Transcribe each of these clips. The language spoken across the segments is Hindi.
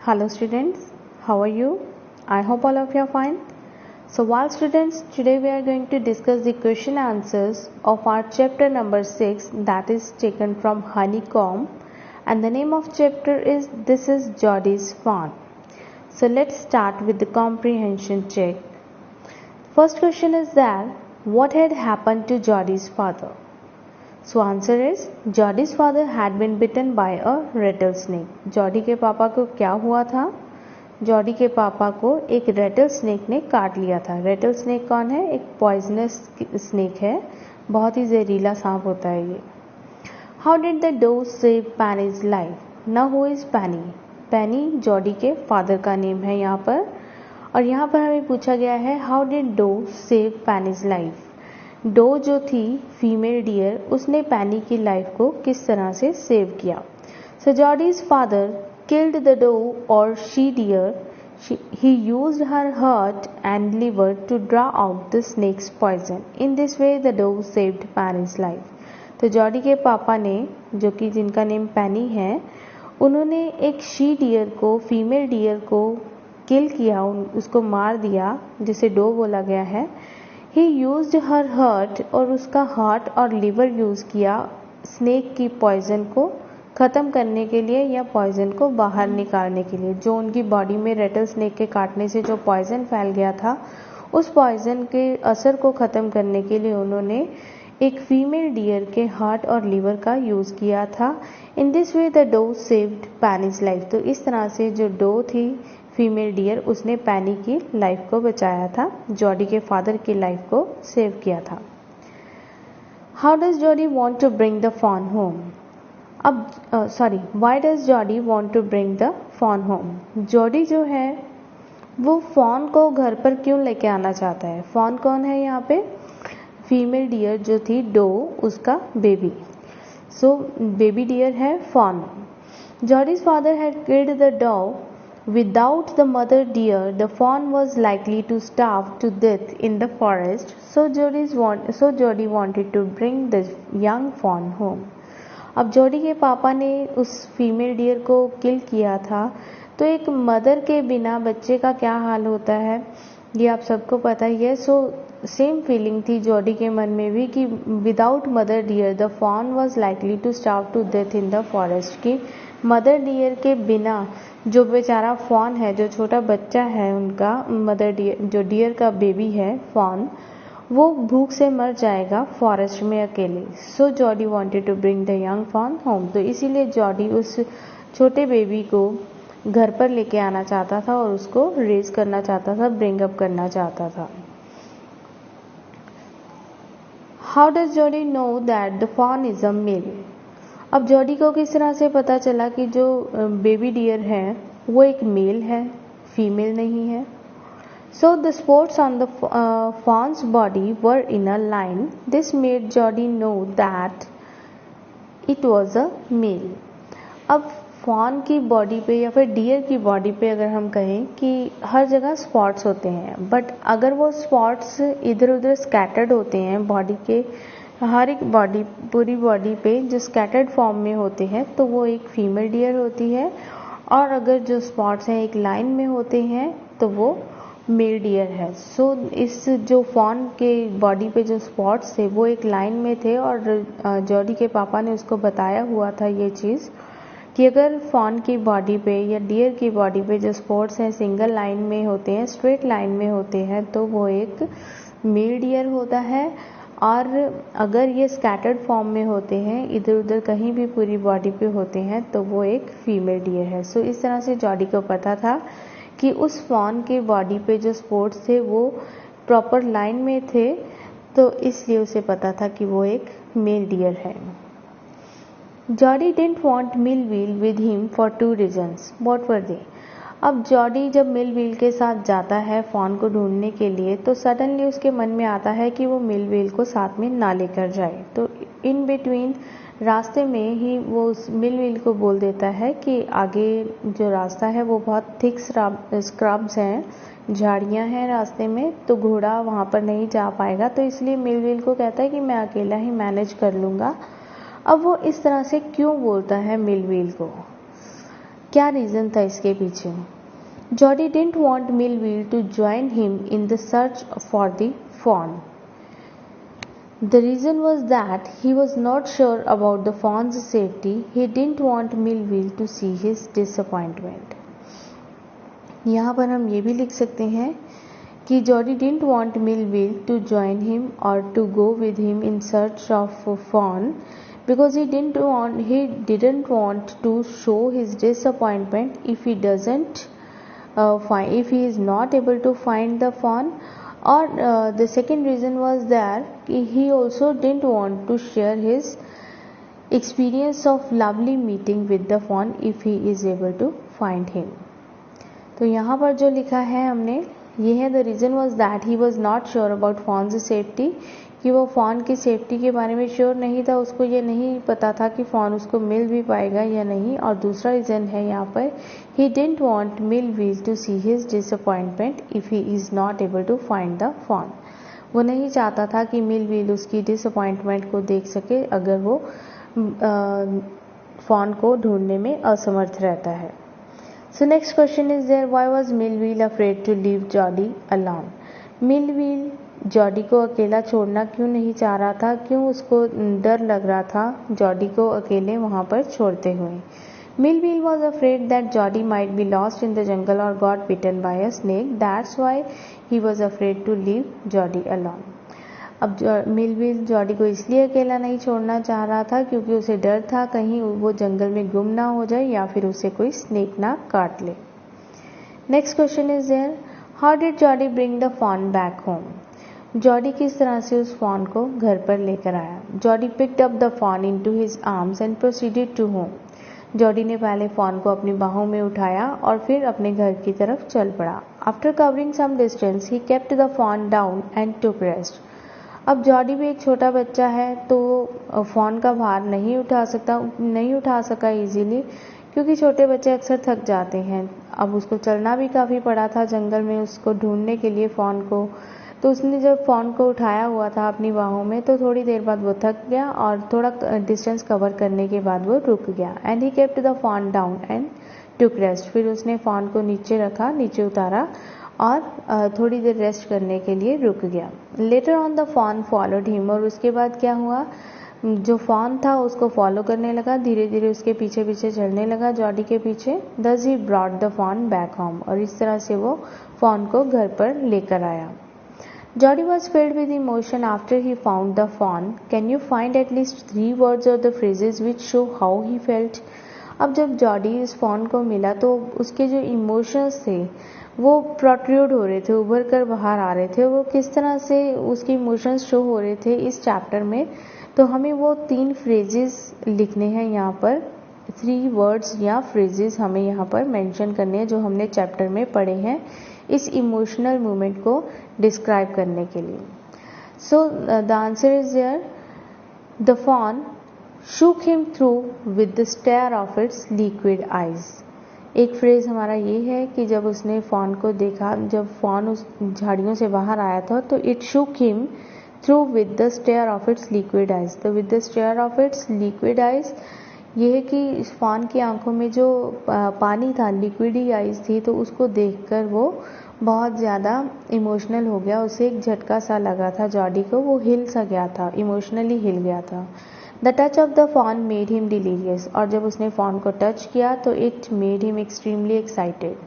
Hello students, how are you? I hope all of you are fine. So while students, today we are going to discuss the question answers of our chapter number 6, that is taken from Honeycomb, and the name of chapter is This is Geordie's Fawn. So let's start with the comprehension check. First question is that what had happened to Geordie's father? So answer is Geordie's father had been bitten by a rattlesnake. Jordi के पापा को क्या हुआ था? जॉडी के पापा को एक रेटल स्नेक ने काट लिया था. रेटल स्नेक कौन है? एक पॉइजनस स्नेक है, बहुत ही जहरीला सांप होता है ये. How did the doe save Penny's life? Now who is Penny? Penny Jordi के फादर का नेम है यहाँ पर, और यहाँ पर हमें पूछा गया है how did doe save Penny's life. Doe जो थी फीमेल डियर, उसने पैनी की लाइफ को किस तरह से सेव किया. So Jody's father killed the doe और she deer. He used her heart and liver to draw out the snake's poison. In this way the doe saved Penny's life. तो जॉडी के पापा ने, जो कि जिनका नेम पैनी है, उन्होंने एक शी डियर को, फीमेल डियर को किल किया, उसको मार दिया, जिसे डो बोला गया है. He used her heart, और उसका हार्ट और लिवर यूज़ किया स्नेक की पॉइजन को ख़त्म करने के लिए या पॉइजन को बाहर निकालने के लिए. जो उनकी बॉडी में रेटल स्नेक के काटने से जो पॉइजन फैल गया था, उस पॉइजन के असर को ख़त्म करने के लिए उन्होंने एक फीमेल डियर के हार्ट और लिवर का यूज़ किया था. In this way the doe saved Penny's life. तो इस तरह से जो डो थी फीमेल डियर, उसने पैनी की लाइफ को बचाया था, जॉडी के फादर की लाइफ को सेव किया था. How does Jody want to bring the fawn home? अब why does Jody want to bring the fawn home? Jody जो है वो फॉन को घर पर क्यों लेके आना चाहता है? फॉन कौन है यहाँ पे? फीमेल डियर जो थी डो, उसका बेबी. सो बेबी डियर है fawn. Jody's father had killed the dog. Without the mother deer, the fawn was likely to starve to death in the forest. So Jody wanted to bring the young fawn home. अब जॉडी के पापा ने उस फीमेल डियर को किल किया था, तो एक मदर के बिना बच्चे का क्या हाल होता है, ये आप सबको पता ही है. सो सेम फीलिंग थी जॉडी के मन में भी कि without mother deer the fawn was likely to starve to death in the forest. की मदर डियर के बिना जो बेचारा फॉन है, जो छोटा बच्चा है उनका, मदर डियर जो डियर का बेबी है फॉन, वो भूख से मर जाएगा फॉरेस्ट में अकेले. So Jody wanted to bring the young fawn home. तो इसीलिए जॉडी उस छोटे बेबी को घर पर लेके आना चाहता था और उसको रेज करना चाहता था, ब्रिंग अप करना चाहता था. How does Jody know that the fawn is a male? अब जॉडी को किस तरह से पता चला कि जो बेबी डियर है वो एक मेल है, फीमेल नहीं है. So the spots on the fawn's body were in a line. This made Jody know that it was a male. अब फॉन की बॉडी पे या फिर डियर की बॉडी पे अगर हम कहें कि हर जगह स्पॉट्स होते हैं, बट अगर वो स्पॉट्स इधर उधर स्कैटर्ड होते हैं बॉडी के हर एक बॉडी, पूरी बॉडी पे जो स्कैटर्ड फॉर्म में होते हैं, तो वो एक फीमेल डियर होती है. और अगर जो स्पॉट्स हैं एक लाइन में होते हैं तो वो मेल डियर है. सो इस जो फॉन के बॉडी पे जो स्पॉट्स थे वो एक लाइन में थे, और जॉडी के पापा ने उसको बताया हुआ था ये चीज़ कि अगर फॉन की बॉडी पे या डियर की बॉडी पे जो स्पॉट्स हैं सिंगल लाइन में होते हैं, स्ट्रेट लाइन में होते हैं, तो वो एक मेल डियर होता है. और अगर ये स्कैटर्ड फॉर्म में होते हैं, इधर उधर कहीं भी पूरी बॉडी पे होते हैं, तो वो एक फीमेल डियर है. सो इस तरह से जॉडी को पता था कि उस फॉन के बॉडी पे जो स्पॉट्स थे वो प्रॉपर लाइन में थे, तो इसलिए उसे पता था कि वो एक मेल डियर है. Jody didn't want mill wheel with him for 2 reasons. What were they? अब जॉडी जब मिल व्हील के साथ जाता है फॉन को ढूंढने के लिए, तो सडनली उसके मन में आता है कि वो मिल व्हील को साथ में ना लेकर जाए. तो इन बिटवीन रास्ते में ही वो उस मिल व्हील को बोल देता है कि आगे जो रास्ता है वो बहुत थिक स्क्रब्स हैं, झाड़ियाँ हैं रास्ते में, तो घोड़ा वहाँ पर नहीं जा पाएगा. तो इसलिए मिल व्हील को कहता है कि मैं अकेला ही मैनेज कर लूँगा. अब वो इस तरह से क्यों बोलता है मिल व्हील को? क्या रीज़न था इसके पीछे? Jody didn't want Millwheel to join him in the search for the fawn. The reason was that he was not sure about the fawn's safety. He didn't want Millville to see his disappointment. यहाँ पर हम ये भी लिख सकते हैं कि Jody didn't want Millville to join him or to go with him in search of fawn because he didn't want to show his disappointment if he is not able to find the fawn. Or the second reason was that he also didn't want to share his experience of lovely meeting with the fawn if he is able to find him. तो यहाँ पर जो लिखा है हमने ये है the reason was that he was not sure about fawn's safety, कि वो फॉन की सेफ्टी के बारे में श्योर नहीं था, उसको ये नहीं पता था कि फॉन उसको मिल भी पाएगा या नहीं. और दूसरा रीज़न है यहाँ पर he didn't want Millville to see his disappointment if he is not able to find the fawn. वो नहीं चाहता था कि मिलविल उसकी डिसअपॉइंटमेंट को देख सके अगर वो फॉन को ढूंढने में असमर्थ रहता है. So next question is there, why was Millville afraid to leave Jody alone? Millville Jordi को अकेला छोड़ना क्यों नहीं चाह रहा था, क्यों उसको डर लग रहा था जॉडी को अकेले वहाँ पर छोड़ते हुए. Millville was afraid that Jody might be lost in the jungle or got bitten by a snake. That's why he was afraid to leave Jody alone. अब मिलविल जॉडी को इसलिए अकेला नहीं छोड़ना चाह रहा था क्योंकि उसे डर था कहीं वो जंगल में गुम ना हो जाए या फिर उसे कोई स्नेक ना काट ले. Next question is there, how did Jody bring the fawn back home? Jody किस तरह से उस फॉन को घर पर लेकर आया? Jody picked up the fawn into his arms and proceeded to home. Jody ने पहले फॉन को अपनी बाहों में उठाया और फिर अपने घर की तरफ चल पड़ा. After covering some distance he kept the fawn down and took rest. अब जॉडी भी एक छोटा बच्चा है तो फॉन का भार नहीं उठा सका इजीली क्योंकि छोटे बच्चे अक्सर थक जाते हैं. अब उसको चलना भी काफ़ी पड़ा था जंगल में उसको ढूंढने के लिए फॉन को. तो उसने जब फॉन को उठाया हुआ था अपनी बाहों में तो थोड़ी देर बाद वो थक गया और थोड़ा डिस्टेंस कवर करने के बाद वो रुक गया. And he kept the fawn down and took rest. फिर उसने फॉन को नीचे रखा, नीचे उतारा और थोड़ी देर रेस्ट करने के लिए रुक गया. Later on the fawn followed him. और उसके बाद क्या हुआ, जो फॉन था उसको फॉलो करने लगा, धीरे धीरे उसके पीछे पीछे चलने लगा जॉडी के पीछे. Thus he brought the fawn back home. और इस तरह से वो फॉन को घर पर लेकर आया. Jody was filled with emotion after he found the fawn. Can you find at least 3 words or the phrases which show how he felt? अब जब जॉडी इस फॉन को मिला तो उसके जो इमोशंस थे वो प्रोट्रूड हो रहे थे, उभर कर बाहर आ रहे थे. वो किस तरह से उसके इमोशंस शो हो रहे थे इस चैप्टर में, तो हमें वो 3 फ्रेजेस लिखने हैं यहाँ पर. 3 वर्ड्स या फ्रेजेस हमें यहाँ पर मेंशन करने हैं जो हमने चैप्टर में पढ़े हैं इस इमोशनल मोमेंट को डिस्क्राइब करने के लिए. So the answer is there, the fawn shook him through with the stare of its liquid eyes. एक फ्रेज हमारा ये है कि जब उसने फॉन को देखा, जब फॉन उस झाड़ियों से बाहर आया था तो it shook him through with the stare of its liquid eyes. तो with the stare of its liquid eyes ये है कि इस फॉन की आंखों में जो पानी था, लिक्विडी आइज थी, तो उसको देखकर वो बहुत ज़्यादा इमोशनल हो गया. उसे एक झटका सा लगा था जॉडी को, वो हिल सा गया था, इमोशनली हिल गया था. The touch of the fawn made him delirious. और जब उसने फॉन को टच किया तो it made him extremely excited.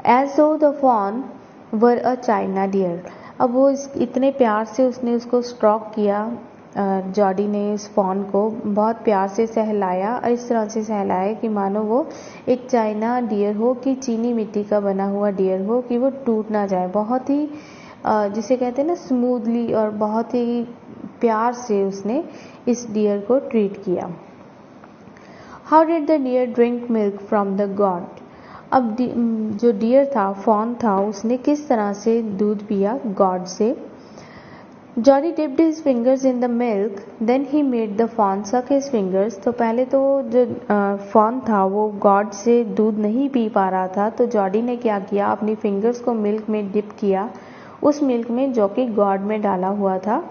As though the fawn were a china deer. अब वो इतने प्यार से उसने उसको स्ट्रोक किया, जॉडी ने इस फॉन को बहुत प्यार से सहलाया और इस तरह से सहलाया कि मानो वो एक चाइना डियर हो, कि चीनी मिट्टी का बना हुआ डियर हो, कि वो टूट ना जाए. बहुत ही जिसे कहते हैं ना स्मूथली और बहुत ही प्यार से उसने इस डियर को ट्रीट किया. How did the deer drink milk from the gourd. अब जो डियर था, फॉन था, उसने किस तरह से दूध पिया गॉड से. Jody dipped his fingers in the milk, then he made the fawn suck his fingers. तो पहले तो जो फॉन था वो गॉड से दूध नहीं पी पा रहा था, तो जॉडी ने क्या किया, अपनी फिंगर्स को मिल्क में डिप किया, उस मिल्क में जो कि गॉड में डाला हुआ था.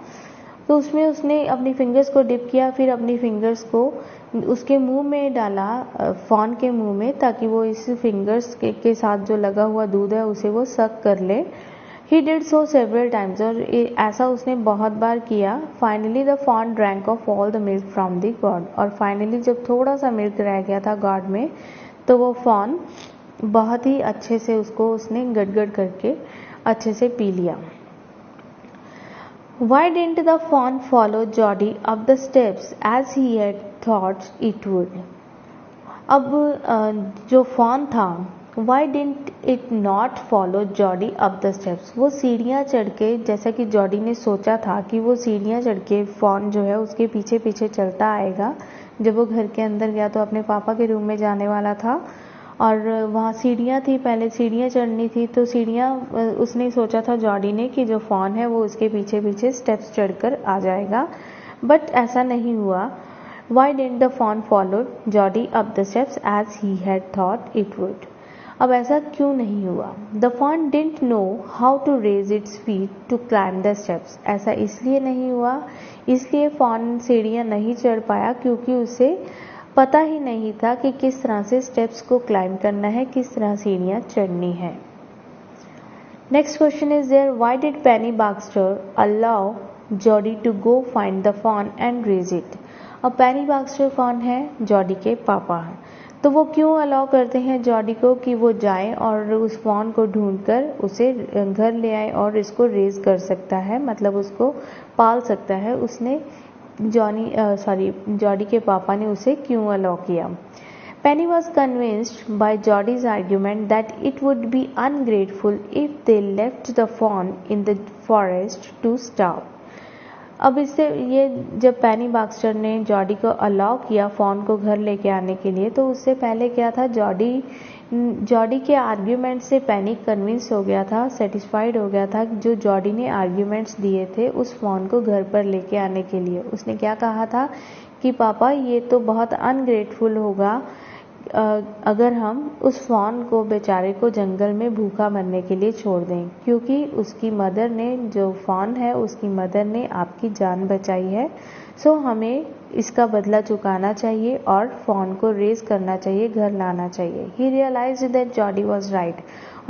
तो उसमें उसने अपनी फिंगर्स को डिप किया, फिर अपनी फिंगर्स को उसके मुंह में डाला, फॉन के मुंह में, ताकि वो इस फिंगर्स के साथ जो लगा हुआ दूध है उसे वो सक कर ले। He did so several times, और ऐसा उसने बहुत बार किया। Finally the fawn drank of all the milk from the gourd, और finally जब थोड़ा सा मिल्क रह गया था गॉड में, तो वो फॉन बहुत ही अच्छे से उसने गड़गड़ करके अच्छे से पी लिया। Why didn't the fawn follow Geordie up the steps as he had thought it would? अब जो फॉन था, Why didn't it not follow Geordie up the steps? वो सीढ़ियाँ चढ़ के, जैसा कि जॉडी ने सोचा था कि वो सीढ़ियाँ चढ़ के फॉन जो है उसके पीछे पीछे चलता आएगा। जब वो घर के अंदर गया तो अपने पापा के रूम में जाने वाला था, और वहाँ सीढ़ियाँ थी, पहले सीढ़ियाँ चढ़नी थी, तो सीढ़ियाँ उसने सोचा था जॉडी ने कि जो फॉन है वो उसके पीछे पीछे स्टेप्स चढ़कर आ जाएगा, बट ऐसा नहीं हुआ। Why didn't the fawn follow Geordie up the steps as he had thought it would? अब ऐसा क्यों नहीं हुआ? The fawn didn't know how to raise its feet to climb the steps. ऐसा इसलिए नहीं हुआ, इसलिए फॉन सीढ़ियाँ नहीं चढ़ पाया क्योंकि उसे पता ही नहीं था कि किस तरह से स्टेप्स को क्लाइंब करना है, किस तरह सीढ़ियाँ चढ़नी है। Next question is there, why did Penny Baxter allow Jody to go find the fawn and raise it? अब पेनी बाक्स्टर कौन है? जॉडी के पापा हैं। तो वो क्यों अलाउ करते हैं जॉडी को कि वो जाए और उस फॉन को ढूंढकर उसे घर ले आए और इसको रेज कर सकता है, मतलब उसको पाल सकता है। उसने जॉडी के पापा ने उसे क्यों अलाउ किया? Penny was convinced by Geordie's argument that it would be ungrateful if they left the fawn in the forest to starve. अब इससे ये जब पेनी बाक्स्टर ने जॉडी को अलाउ किया फॉन को घर लेके आने के लिए, तो उससे पहले क्या था, जॉडी के आर्ग्यूमेंट से पेनी कन्विंस हो गया था, सेटिस्फाइड हो गया था। जो जॉडी ने आर्ग्यूमेंट्स दिए थे उस फॉन को घर पर लेके आने के लिए, उसने क्या कहा था कि पापा ये तो बहुत अनग्रेटफुल होगा अगर हम उस फॉन को, बेचारे को, जंगल में भूखा मरने के लिए छोड़ दें, क्योंकि उसकी मदर ने, जो फॉन है उसकी मदर ने आपकी जान बचाई है। सो हमें इसका बदला चुकाना चाहिए और फॉन को रेज करना चाहिए, घर लाना चाहिए। He realized that Jody was right,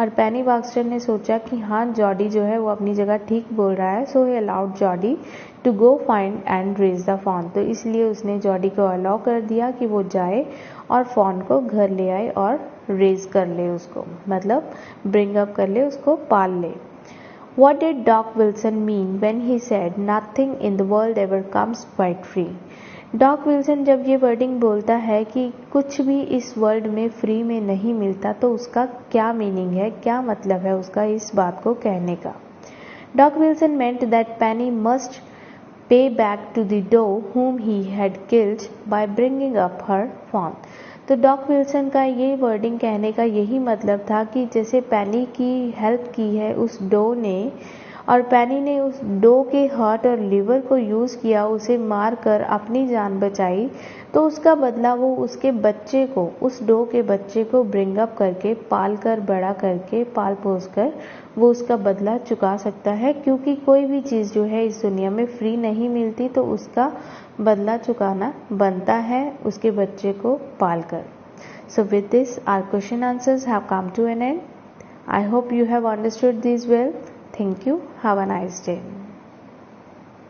और पेनी बाक्स्टर ने सोचा कि हाँ, जॉडी जो है वो अपनी जगह ठीक बोल रहा है। So he allowed Jody to go find and raise the fawn. तो इसलिए उसने जॉडी को अलाउ कर दिया कि वो जाए और फॉन को घर ले आए और रेज कर ले, उसको मतलब ब्रिंग अप कर ले, उसको पाल ले। What did Doc Wilson mean when he said nothing in the world ever comes quite free? Doc Wilson जब ये वर्डिंग बोलता है कि कुछ भी इस वर्ल्ड में फ्री में नहीं मिलता, तो उसका क्या मीनिंग है, क्या मतलब है उसका इस बात को कहने का? Doc Wilson meant that Penny must pay back to the doe whom he had killed by bringing up her fawn. तो डॉक विल्सन का ये वर्डिंग कहने का यही मतलब था कि जैसे पेनी की हेल्प की है उस डो ने, और पेनी ने उस डो के हार्ट और लिवर को यूज़ किया, उसे मार कर अपनी जान बचाई, तो उसका बदला वो उसके बच्चे को, उस डो के बच्चे को ब्रिंग अप करके, पाल कर, बड़ा करके, पाल पोस कर वो उसका बदला चुका सकता है। क्योंकि कोई भी चीज़ जो है इस दुनिया में फ्री नहीं मिलती, तो उसका बदला चुकाना बनता है उसके बच्चे को पाल कर। So with this, our question answers have come to an end. I hope you have understood these well. Thank you. Have a nice day.